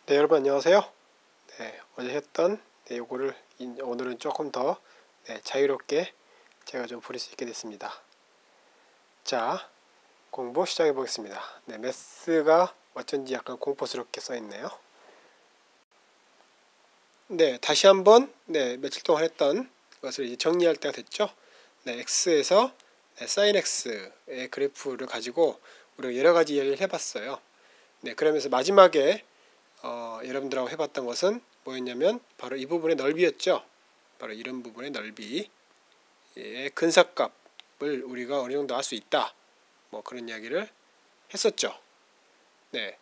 네, 여러분 안녕하세요. 네, 어제 했던 요거를 오늘은 조금 더 자유롭게 제가 좀 부릴 수 있게 됐습니다. 자, 공부 시작해 보겠습니다. 네, 매스가 어쩐지 약간 공포스럽게 써 있네요. 네, 다시 한번 며칠 동안 했던 것을 이제 정리할 때가 됐죠. 네, x에서 sin x의 그래프를 가지고 우리가 여러 가지 이야기를 해봤어요. 네, 그러면서 마지막에 여러분들하고 해봤던 것은 뭐였냐면 바로 이 부분의 넓이였죠. 바로 이런 부분의 넓이, 근사값을 우리가 어느 정도 알 수 있다. 뭐 그런 이야기를 했었죠. 네,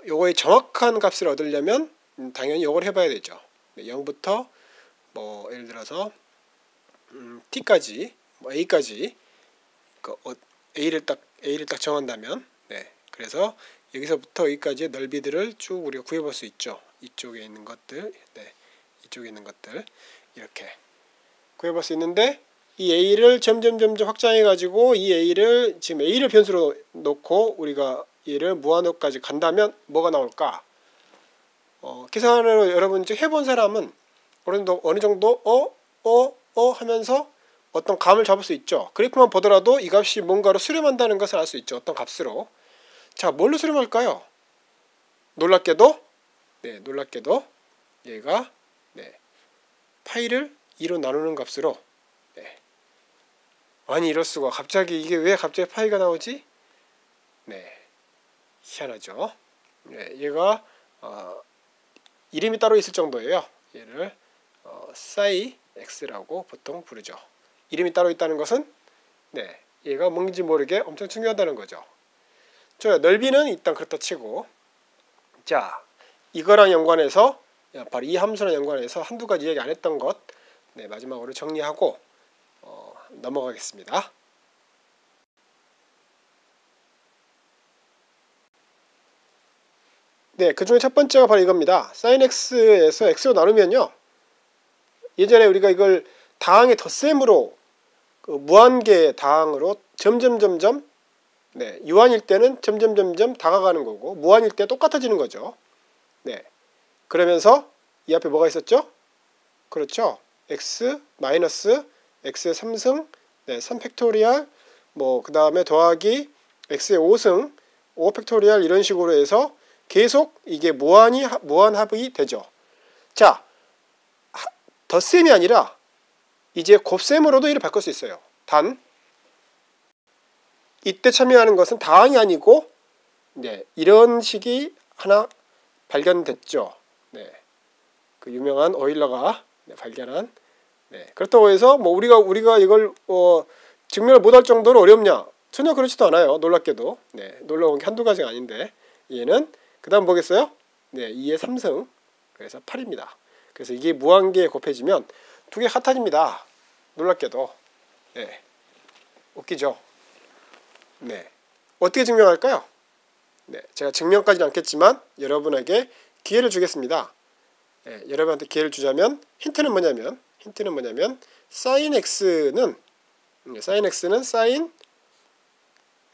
요거의 정확한 값을 얻으려면 당연히 요걸 해봐야 되죠. 네, 0부터 뭐 예를 들어서 t까지, 뭐 a까지 a를 딱 정한다면, 그래서 여기서부터 여기까지의 넓이들을 쭉 우리가 구해볼 수 있죠. 이쪽에 있는 것들, 이쪽에 있는 것들 이렇게 구해볼 수 있는데, 이 a를 점점 확장해 가지고 이 a를 지금 a를 변수로 놓고 우리가 얘를 무한호까지 간다면 뭐가 나올까? 계산을 여러분 해본 사람은 어느 정도 하면서 어떤 감을 잡을 수 있죠. 그래프만 보더라도 이 값이 뭔가로 수렴한다는 것을 알 수 있죠. 어떤 값으로. 자, 뭘로 수렴할까요? 놀랍게도 얘가 파이를 2로 나누는 값으로. 아니, 이럴 수가. 갑자기 이게 왜 갑자기 파이가 나오지? 희한하죠. 얘가 이름이 따로 있을 정도예요. 얘를 사이 x라고 보통 부르죠. 이름이 따로 있다는 것은 얘가 뭔지 모르게 엄청 중요하다는 거죠. 저 넓이는 일단 그렇다 치고, 자, 이거랑 연관해서 바로 이 함수랑 연관해서 한두 가지 얘기 안 했던 것 마지막으로 정리하고 넘어가겠습니다. 그 중에 첫 번째가 바로 이겁니다. sin x에서 x로 나누면요, 예전에 우리가 이걸 다항의 덧셈으로 무한계 다항으로 점점 유한일 때는 점점 다가가는 거고, 무한일 때 똑같아지는 거죠. 그러면서 이 앞에 뭐가 있었죠? 그렇죠. x 마이너스 x의 3승, 3팩토리얼, 뭐 그 다음에 더하기 x의 5승, 5팩토리얼 이런 식으로 해서 계속 이게 무한합이 되죠. 자, 덧셈이 아니라 이제 곱셈으로도 이를 바꿀 수 있어요. 단 이때 참여하는 것은 다항이 아니고 이런 식이 하나 발견됐죠. 그 유명한 오일러가 발견한. 그렇다고 해서 뭐 우리가 이걸 증명을 못할 정도로 어렵냐? 전혀 그렇지도 않아요. 놀랍게도. 놀라운 게 한두 가지가 아닌데, 얘는 그 다음 뭐겠어요? 2의 3승, 그래서 8입니다. 그래서 이게 무한계에 곱해지면 두 개 같아집니다. 놀랍게도. 웃기죠? 어떻게 증명할까요? 제가 증명까지는 않겠지만 여러분에게 기회를 주겠습니다. 여러분한테 기회를 주자면 힌트는 뭐냐면 sin x는 sin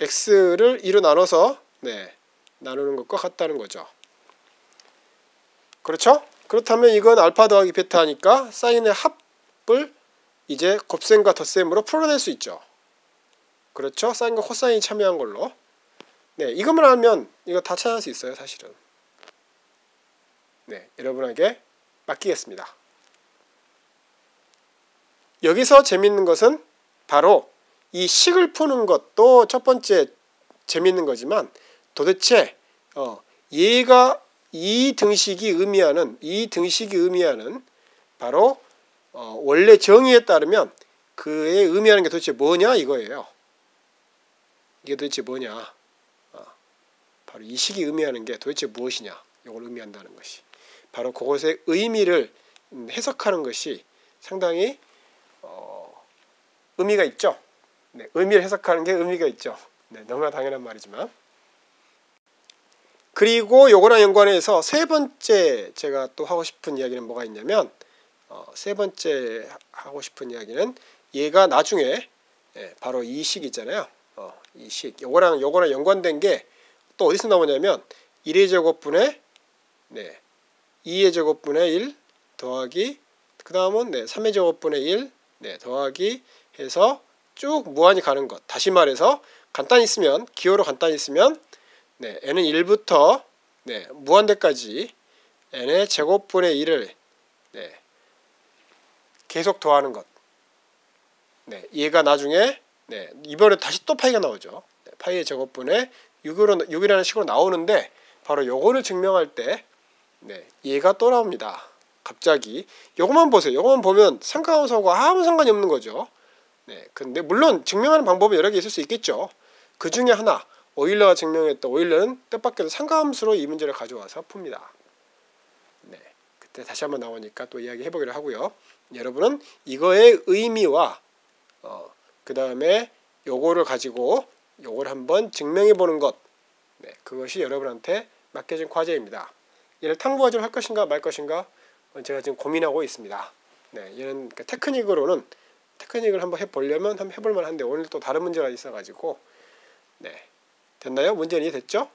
x를 2로 나눠서 나누는 것과 같다는 거죠. 그렇죠? 그렇다면 이건 알파 더하기 베타니까 사인의 합을 이제 곱셈과 덧셈으로 풀어낼 수 있죠. 그렇죠? 사인과 코사인이 참여한 걸로. 이것만 알면 이거 다 찾을 수 있어요, 사실은. 여러분에게 맡기겠습니다. 여기서 재밌는 것은 바로 이 식을 푸는 것도 첫 번째 재밌는 거지만, 도대체 얘가 이 등식이 의미하는 바로 원래 정의에 따르면 그의 의미하는 게 도대체 뭐냐 이거예요. 이게 도대체 뭐냐? 바로 이 식이 의미하는 게 도대체 무엇이냐? 이걸 의미한다는 것이. 바로 그것의 의미를 해석하는 것이 상당히 의미가 있죠. 의미를 해석하는 게 의미가 있죠. 너무나 당연한 말이지만. 그리고 요거랑 연관해서 세 번째 제가 또 하고 싶은 이야기는 뭐가 있냐면, 세 번째 하고 싶은 이야기는 얘가 나중에 바로 이 식 있잖아요. 이 식. 요거랑 연관된 게 또 어디서 나오냐면 1의 제곱분의 네, 2의 제곱분의 1 더하기 그 다음은 3의 제곱분의 1 더하기 해서 쭉 무한히 가는 것. 다시 말해서 간단히 쓰면 기호로 간단히 쓰면 n은 1부터 무한대까지 n의 제곱분의 1을 계속 더하는 것. 얘가 나중에 이번에 다시 또 파이가 나오죠. 파이의 제곱분의 6이라는 식으로 나오는데 바로 요거를 증명할 때 얘가 또 나옵니다. 갑자기 요것만 보세요. 요것만 보면 삼각함수하고 아무 상관이 없는 거죠. 근데 물론 증명하는 방법은 여러 개 있을 수 있겠죠. 그 중에 하나 오일러가 증명했던 오일러는 뜻밖에도 삼각함수로 이 문제를 가져와서 풉니다. 그때 다시 한번 나오니까 또 이야기 해보기로 하고요. 여러분은 이거의 의미와 그 다음에 요거를 가지고 요걸 한번 증명해 보는 것, 그것이 여러분한테 맡겨진 과제입니다. 얘를 탐구과제로 할 것인가 말 것인가 제가 지금 고민하고 있습니다. 얘는 테크닉을 한번 해보려면 한번 해볼만 한데 오늘 또 다른 문제가 있어가지고 됐나요? 문제는 이해됐죠?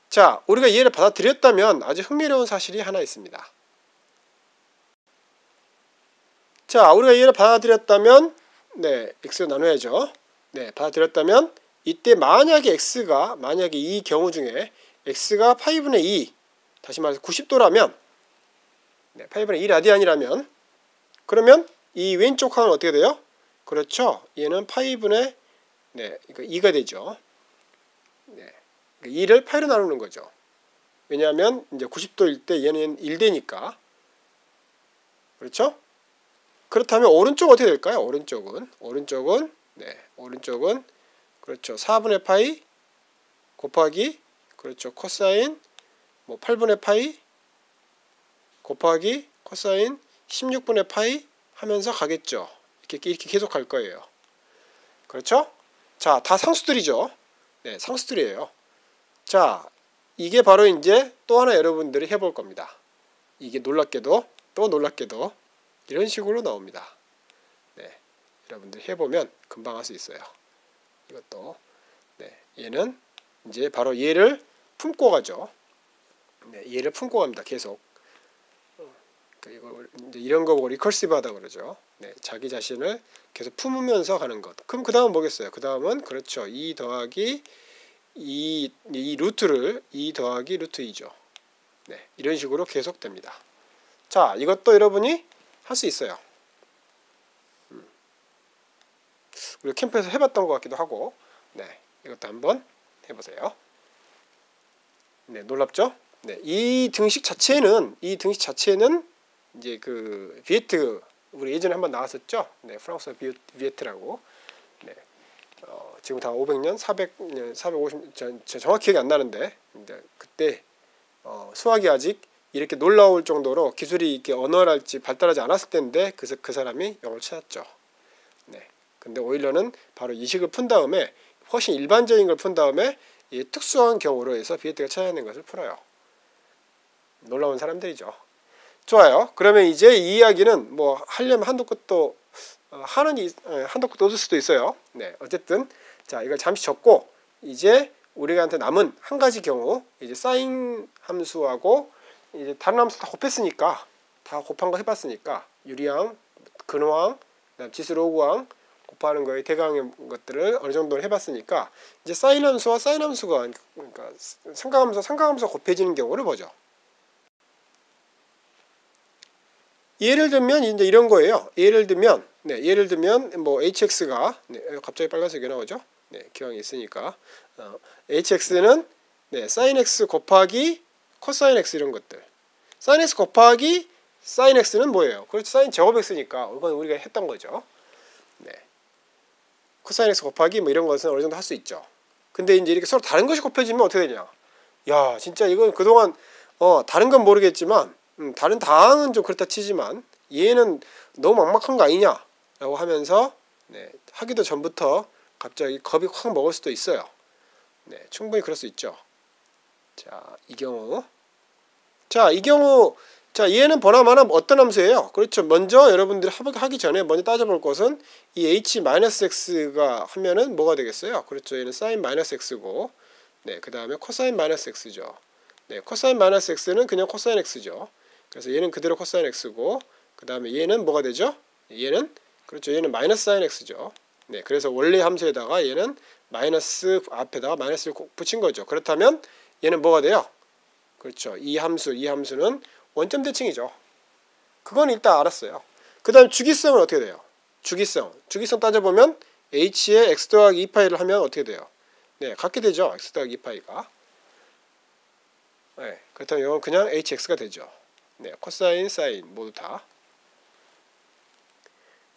자, 우리가 이해를 받아들였다면 아주 흥미로운 사실이 하나 있습니다. 자, 우리가 이해를 받아들였다면 x로 나눠야죠. 받아들였다면 이때 만약에 이 경우 중에 x가 파이분의 2 다시 말해서 90도라면 파이분의 2 라디안이라면 그러면 이 왼쪽 항은 어떻게 돼요? 그렇죠. 얘는 파이분의 2가 되죠. 2를 파이로 나누는 거죠. 왜냐하면 이제 90도일 때 얘는 1되니까. 그렇죠? 그렇다면 오른쪽 어떻게 될까요? 오른쪽은 그렇죠. 4분의 파이 곱하기 그렇죠. 코사인 8분의 파이 곱하기 코사인 16분의 파이 하면서 가겠죠. 이렇게 계속 갈 거예요. 그렇죠? 자, 다 상수들이죠. 상수들이에요. 자, 이게 바로 이제 또 하나 여러분들이 해볼 겁니다. 이게 놀랍게도 이런 식으로 나옵니다. 여러분들이 해보면 금방 할 수 있어요. 이것도 얘는 이제 바로 얘를 품고 가죠. 얘를 품고 갑니다. 계속. 이제 이런 거 보고 리커시브하다 그러죠. 자기 자신을 계속 품으면서 가는 것. 그럼 그 다음은 뭐겠어요? 그 다음은 그렇죠. 2 더하기 이 루트를 2 더하기 루트 2죠. 이런 식으로 계속 됩니다. 자, 이것도 여러분이 할 수 있어요. 우리 캠프에서 해봤던 것 같기도 하고, 이것도 한번 해보세요. 놀랍죠? 이 등식 자체는 이제 그 비에트 우리 예전에 한번 나왔었죠. 프랑스 비에트라고. 지금 다 500년, 400년, 450년 정확히 기억이 안 나는데 그때 수학이 아직 이렇게 놀라울 정도로 기술이 이렇게 언어랄지 발달하지 않았을 때인데 그 사람이 이걸 찾았죠. 근데 오일러는 바로 이 식을 푼 다음에 훨씬 일반적인 걸 푼 다음에 이 특수한 경우로 해서 비에트가 찾아낸 것을 풀어요. 놀라운 사람들이죠. 좋아요. 그러면 이제 이 이야기는 뭐 하려면 한도 끝도 얻을 수도 있어요. 어쨌든 자, 이걸 잠시 적고 이제 우리한테 남은 한 가지 경우 이제 사인 함수하고 이제 다른 함수 다 곱했으니까 다 곱한 거 해봤으니까 유리항, 근호항, 지수 로그항 곱하는 거에 대강의 것들을 어느 정도 해봤으니까 이제 사인 함수와 사인 함수가 그러니까 삼각함수가 곱해지는 경우를 보죠. 예를 들면 이제 이런 거예요. 예를 들면 뭐 hx가 갑자기 빨간색이 나오죠. 기왕이 있으니까 hx는 sin x 곱하기 코사인 x 이런 것들. sin x 곱하기 sin x는 뭐예요? 그렇죠. sin 제곱 x니까 이건 우리가 했던 거죠. 코사인 x 곱하기 뭐 이런 것은 어느 정도 할 수 있죠. 근데 이제 이렇게 서로 다른 것이 곱해지면 어떻게 되냐? 야, 진짜 이건 그동안 다른 건 모르겠지만 다른 다항은 좀 그렇다 치지만 얘는 너무 막막한 거 아니냐? 라고 하면서 하기도 전부터 갑자기 겁이 확 먹을 수도 있어요. 충분히 그럴 수 있죠. 자, 이 경우 자, 얘는 보나마나 어떤 함수예요? 그렇죠. 먼저 여러분들이 하기 전에 먼저 따져볼 것은 이 h-x가 하면은 뭐가 되겠어요? 그렇죠. 얘는 sin-x고 그 다음에 cosine-x죠. 네, 코사인 마이너스 x는 그냥 코사인 x죠. 그래서 얘는 그대로 코사인 x고, 그 다음에 얘는 뭐가 되죠? 얘는 그렇죠. 얘는 마이너스 사인 x죠. 네, 그래서 원래 함수에다가 얘는 마이너스 앞에다가 마이너스를 붙인 거죠. 그렇다면 얘는 뭐가 돼요? 그렇죠. 이 함수는 원점 대칭이죠. 그건 일단 알았어요. 그 다음 주기성은 어떻게 돼요? 주기성 따져보면 h에 x 더하기 2파이를 하면 어떻게 돼요? 네, 같게 되죠. x 더하기 2파이가. 네, 그렇다면 이건 그냥 hx가 되죠. 네, 코사인, 사인 모두 다.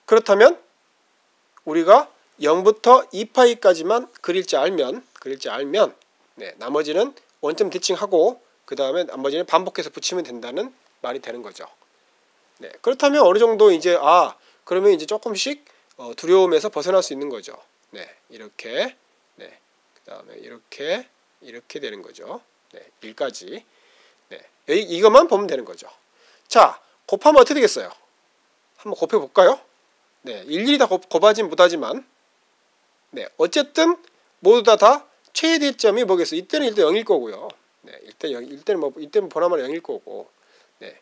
그렇다면 우리가 0부터 2파이까지만 그릴 줄 알면 네, 나머지는 원점 대칭하고 그 다음에 나머지는 반복해서 붙이면 된다는 말이 되는 거죠. 네, 그렇다면 어느 정도 이제 그러면 이제 조금씩 두려움에서 벗어날 수 있는 거죠. 네, 이렇게, 네, 그 다음에 이렇게 되는 거죠. 네, 1까지. 네, 이것만 보면 되는 거죠. 자, 곱하면 어떻게 되겠어요? 한번 곱해 볼까요? 네, 일일이 다 곱하진 못하지만, 네, 어쨌든 모두 다 최대점이 뭐겠어요? 이때는 일단 0일 거고요. 네, 이때는 보나마나 0일 거고, 네,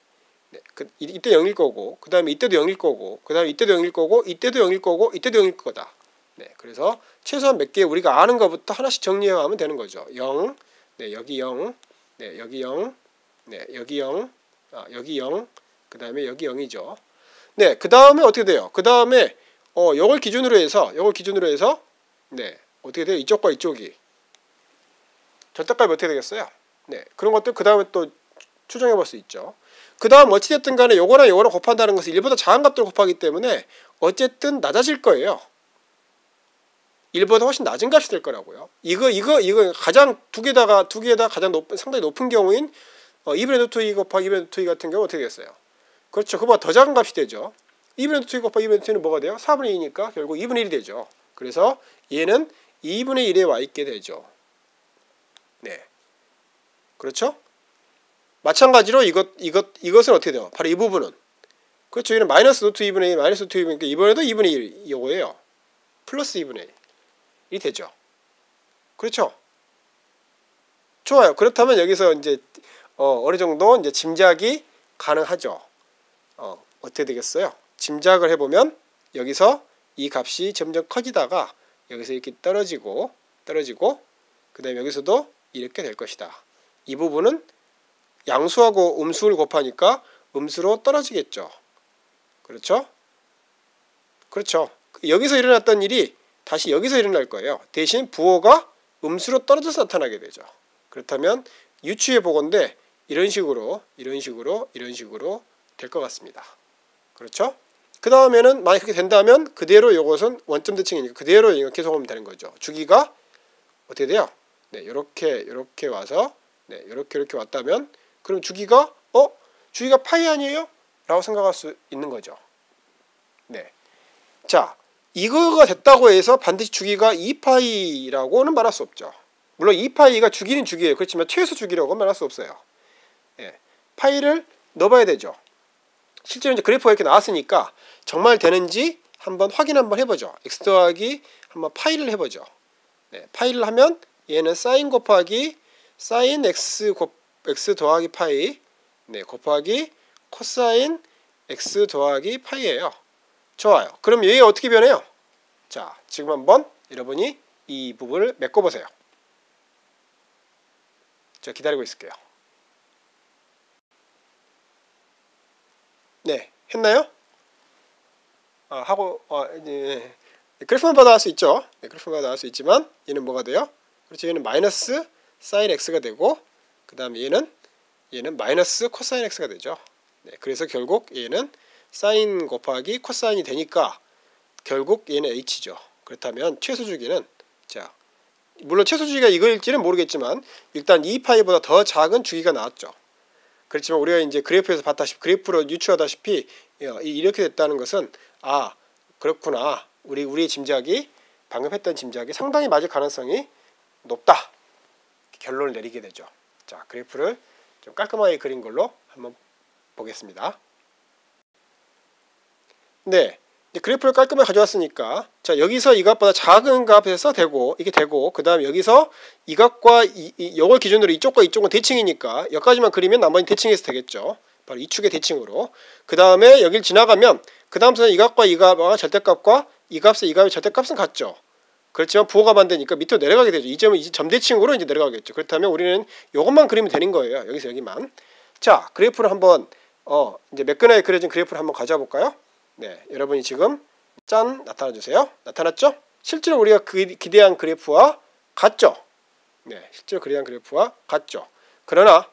이때 0일 거고, 그 다음에 이때도 0일 거고, 그 다음에 이때도 0일 거고, 이때도 0일 거고, 이때도 0일 거다. 네, 그래서 최소한 몇 개 우리가 아는 것부터 하나씩 정리해 가면 되는 거죠. 0, 네, 여기 0, 네, 여기 0, 네, 여기 0, 여기 0, 그 다음에 여기 0이죠. 네, 그 다음에 어떻게 돼요? 그 다음에 요걸 기준으로 해서 네, 어떻게 돼요? 이쪽과 이쪽이 절대값이 어떻게 되겠어요? 네, 그런 것들 그 다음에 또 추정해 볼 수 있죠. 그 다음 어찌됐든 간에 요거랑 요거랑 곱한다는 것은 1보다 작은 값들을 곱하기 때문에 어쨌든 낮아질 거예요. 1보다 훨씬 낮은 값이 될 거라고요. 이거 가장 두 개에다 가장 상당히 높은 경우인 2분의 루트 2 곱하기 2분의 루트 2 같은 경우 어떻게 됐어요? 그렇죠. 그보다 더 작은 값이 되죠. 2분의 루트 2 곱하기 2분의 루트 2는 뭐가 돼요? 4분의 2니까 결국 2분의 1이 되죠. 그래서 얘는 2분의 1에 와 있게 되죠. 네, 그렇죠? 마찬가지로 이것은 어떻게 돼요? 바로 이 부분은 그렇죠. 얘는 마이너스 루트 2분의 1, 마이너스 루트 2분의 1, 이번에도 2분의 1 이거예요. 플러스 2분의 1이 되죠. 그렇죠. 좋아요. 그렇다면 여기서 이제 어느 정도 이제 짐작이 가능하죠. 어떻게 되겠어요? 짐작을 해보면 여기서 이 값이 점점 커지다가 여기서 이렇게 떨어지고 그 다음에 여기서도 이렇게 될 것이다. 이 부분은 양수하고 음수를 곱하니까 음수로 떨어지겠죠. 그렇죠? 그렇죠. 여기서 일어났던 일이 다시 여기서 일어날 거예요. 대신 부호가 음수로 떨어져서 나타나게 되죠. 그렇다면 유추해 보건대 이런 식으로 될 것 같습니다. 그렇죠? 그 다음에는 만약 그렇게 된다면 그대로 이것은 원점 대칭이니까 그대로 이거 계속하면 되는 거죠. 주기가 어떻게 돼요? 네, 이렇게 와서 네, 이렇게 왔다면 그럼 주기가 파이 아니에요? 라고 생각할 수 있는 거죠. 네. 자, 이거가 됐다고 해서 반드시 주기가 2파이라고는 말할 수 없죠. 물론 2파이가 주기는 주기예요. 그렇지만 최소 주기라고는 말할 수 없어요. 네. 파이를 넣어봐야 되죠. 실제로 이제 그래프가 이렇게 나왔으니까 정말 되는지 한번 확인 한번 해보죠. x 더하기 한번 파이를 해보죠. 네, 파이를 하면 얘는 사인 곱하기 사인 x 더하기 파이 네, 곱하기 코사인 x 더하기 파이예요. 좋아요. 그럼 얘가 어떻게 변해요? 자, 지금 한번 여러분이 이 부분을 메꿔보세요. 자, 기다리고 있을게요. 네, 했나요? 네. 그래프만 봐도 알 수 있죠. 네, 그래프만 봐도 알 수 있지만 얘는 뭐가 돼요? 그렇죠. 얘는 마이너스 사인 x가 되고 그 다음에 얘는 마이너스 코사인 x가 되죠. 네, 그래서 결국 얘는 사인 곱하기 코사인이 되니까 결국 얘는 h죠. 그렇다면 최소주기는 자, 물론 최소주기가 이거일지는 모르겠지만 일단 2파이보다 더 작은 주기가 나왔죠. 그렇지만 우리가 이제 그래프에서 봤다시피 그래프로 유추하다시피 이렇게 됐다는 것은 그렇구나. 우리의 짐작이 방금 했던 짐작이 상당히 맞을 가능성이 높다. 결론을 내리게 되죠. 자, 그래프를 좀 깔끔하게 그린 걸로 한번 보겠습니다. 네, 그래프를 깔끔하게 가져왔으니까 자 여기서 이 값보다 작은 값에서 되고 이게 되고 그 다음에 여기서 이 값과 이걸 기준으로 이쪽과 이쪽은 대칭이니까 여기까지만 그리면 나머지 대칭해서 되겠죠. 바로 이 축의 대칭으로 그 다음에 여길 지나가면 그 다음부터는 이 값과 이 값과 절대값과 이 값의 이 값의 절대값은 같죠. 그렇지만 부호가 안 되니까 밑으로 내려가게 되죠. 이 점은 점 대칭으로 이제 내려가겠죠. 그렇다면 우리는 이것만 그리면 되는 거예요. 여기서 여기만. 자 그래프를 한번 이제 매끈하게 그려진 그래프를 한번 가져와 볼까요? 네, 여러분이 지금 짠 나타나 주세요. 나타났죠? 실제로 우리가 기대한 그래프와 같죠? 네, 실제로 기대한 그래프와 같죠. 그러나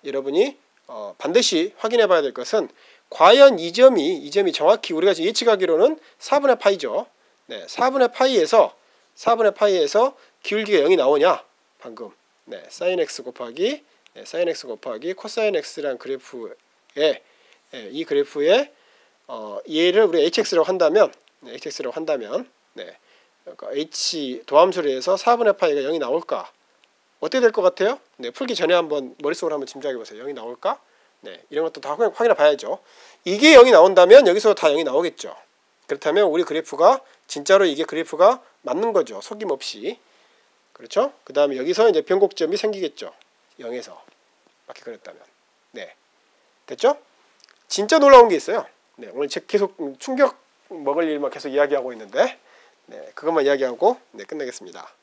여러분이 반드시 확인해 봐야 될 것은 과연 이 점이 정확히 우리가 지금 예측하기로는 4분의 파이죠. 네, 4분의 파이에서 기울기가 0이 나오냐? 방금 네, sin x 곱하기 코사인 x라는 그래프에 이 그래프에 얘를 우리 hx라고 한다면 네, 그러니까 h 도함수를 해서 4분의 파이가 0이 나올까? 어떻게 될 것 같아요? 네, 풀기 전에 한번 머릿속으로 한번 짐작해 보세요. 0이 나올까? 네, 이런 것도 다 확인해 봐야죠. 이게 0이 나온다면 여기서 다 0이 나오겠죠. 그렇다면 우리 그래프가 진짜로 이게 그래프가 맞는 거죠. 속임 없이. 그렇죠? 그 다음에 여기서 이제 변곡점이 생기겠죠. 0에서 맞게 그렸다면. 네, 됐죠? 진짜 놀라운 게 있어요. 네, 오늘 계속 충격 먹을 일만 계속 이야기하고 있는데 네, 그것만 이야기하고 네, 끝내겠습니다.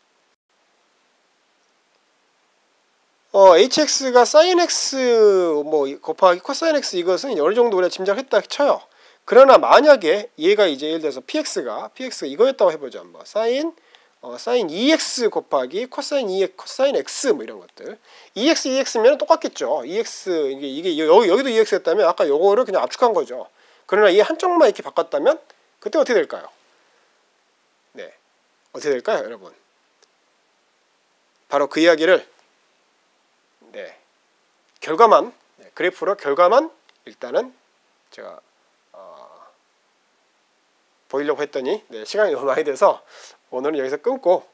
hx가 sin x 뭐 곱하기 코사인 x 이것은 어느 정도 우리가 짐작했다 쳐요. 그러나 만약에 얘가 이제 예를 들어서 px가 이거였다고 해보죠. 한번 sin 2x 곱하기 코사인 x 뭐 이런 것들 2x면 똑같겠죠. 이게 여기도 2x였다면 아까 요거를 그냥 압축한 거죠. 그러나 이 한쪽만 이렇게 바꿨다면 그때 어떻게 될까요? 네, 어떻게 될까요, 여러분? 바로 그 이야기를 네, 결과만 그래프로 결과만 일단은 제가 보이려고 했더니 네, 시간이 너무 많이 돼서 오늘은 여기서 끊고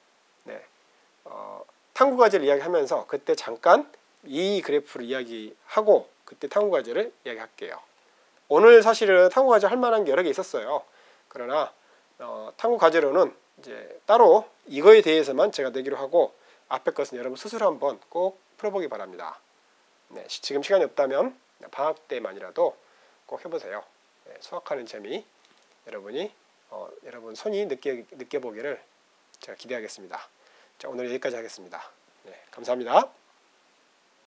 네, 탐구과제를 이야기하면서 그때 잠깐 이 그래프를 이야기하고 그때 탐구과제를 이야기할게요. 오늘 사실은 탐구과제 할 만한 게 여러 개 있었어요. 그러나 탐구과제로는 이제 따로 이거에 대해서만 제가 내기로 하고 앞에 것은 여러분 스스로 한번 꼭 풀어보기 바랍니다. 네, 지금 시간이 없다면 방학 때만이라도 꼭 해보세요. 네, 수학하는 재미 여러분이 여러분 손이 느껴보기를 제가 기대하겠습니다. 자, 오늘 여기까지 하겠습니다. 네, 감사합니다.